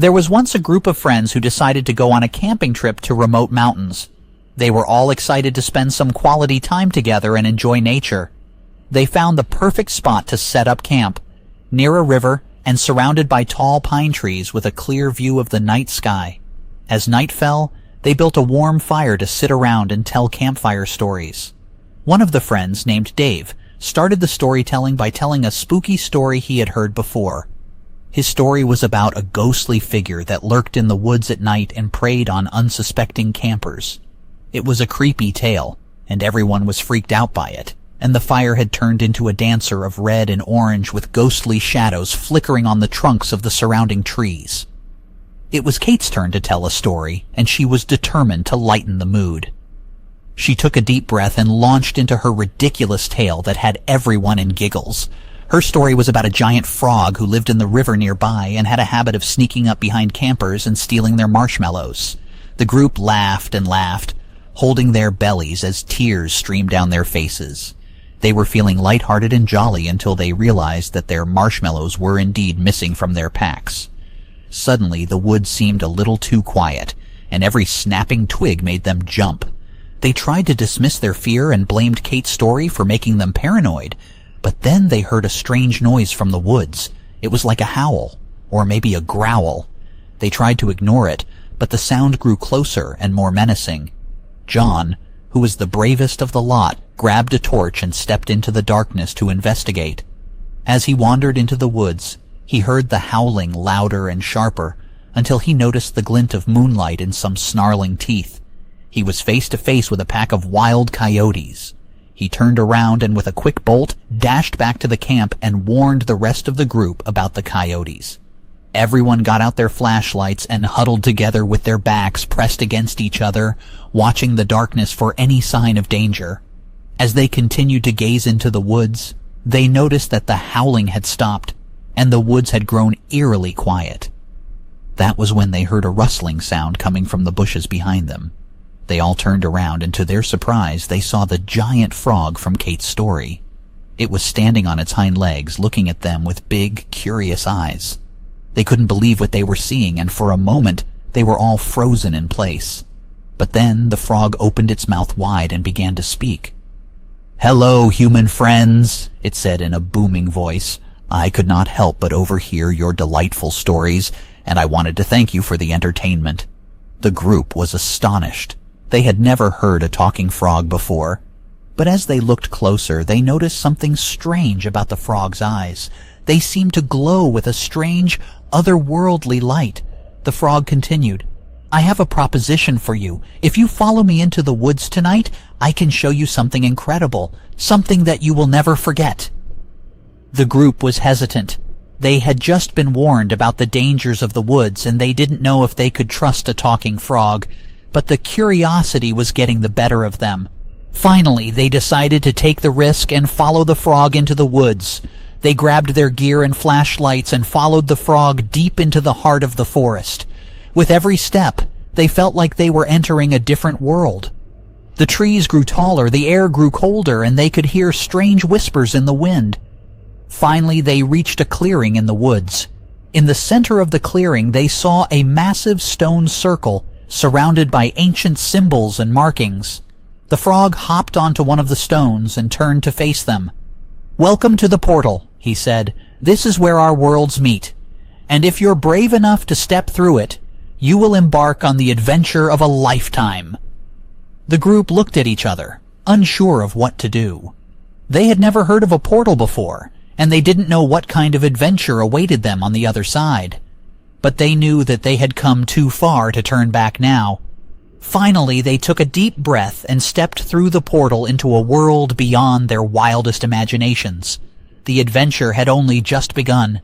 There was once a group of friends who decided to go on a camping trip to remote mountains. They were all excited to spend some quality time together and enjoy nature. They found the perfect spot to set up camp, near a river and surrounded by tall pine trees with a clear view of the night sky. As night fell, they built a warm fire to sit around and tell campfire stories. One of the friends, named Dave, started the storytelling by telling a spooky story he had heard before. His story was about a ghostly figure that lurked in the woods at night and preyed on unsuspecting campers. It was a creepy tale, and everyone was freaked out by it, and the fire had turned into a dancer of red and orange with ghostly shadows flickering on the trunks of the surrounding trees. It was Kate's turn to tell a story, and she was determined to lighten the mood. She took a deep breath and launched into her ridiculous tale that had everyone in giggles. Her story was about a giant frog who lived in the river nearby and had a habit of sneaking up behind campers and stealing their marshmallows. The group laughed and laughed, holding their bellies as tears streamed down their faces. They were feeling lighthearted and jolly until they realized that their marshmallows were indeed missing from their packs. Suddenly, the woods seemed a little too quiet, and every snapping twig made them jump. They tried to dismiss their fear and blamed Kate's story for making them paranoid, but then they heard a strange noise from the woods. It was like a howl, or maybe a growl. They tried to ignore it, but the sound grew closer and more menacing. John, who was the bravest of the lot, grabbed a torch and stepped into the darkness to investigate. As he wandered into the woods, he heard the howling louder and sharper, until he noticed the glint of moonlight in some snarling teeth. He was face to face with a pack of wild coyotes. He turned around and with a quick bolt, dashed back to the camp and warned the rest of the group about the coyotes. Everyone got out their flashlights and huddled together with their backs pressed against each other, watching the darkness for any sign of danger. As they continued to gaze into the woods, they noticed that the howling had stopped, and the woods had grown eerily quiet. That was when they heard a rustling sound coming from the bushes behind them. They all turned around, and to their surprise, they saw the giant frog from Kate's story. It was standing on its hind legs, looking at them with big, curious eyes. They couldn't believe what they were seeing, and for a moment, they were all frozen in place. But then the frog opened its mouth wide and began to speak. "Hello, human friends," it said in a booming voice. "I could not help but overhear your delightful stories, and I wanted to thank you for the entertainment." The group was astonished. They had never heard a talking frog before. But as they looked closer, they noticed something strange about the frog's eyes. They seemed to glow with a strange, otherworldly light. The frog continued, "I have a proposition for you. If you follow me into the woods tonight, I can show you something incredible, something that you will never forget." The group was hesitant. They had just been warned about the dangers of the woods, and they didn't know if they could trust a talking frog. But the curiosity was getting the better of them. Finally, they decided to take the risk and follow the frog into the woods. They grabbed their gear and flashlights and followed the frog deep into the heart of the forest. With every step, they felt like they were entering a different world. The trees grew taller, the air grew colder, and they could hear strange whispers in the wind. Finally, they reached a clearing in the woods. In the center of the clearing, they saw a massive stone circle surrounded by ancient symbols and markings. The frog hopped onto one of the stones and turned to face them. "Welcome to the portal," he said. "This is where our worlds meet. And if you're brave enough to step through it, you will embark on the adventure of a lifetime." The group looked at each other, unsure of what to do. They had never heard of a portal before, and they didn't know what kind of adventure awaited them on the other side. But they knew that they had come too far to turn back now. Finally, they took a deep breath and stepped through the portal into a world beyond their wildest imaginations. The adventure had only just begun.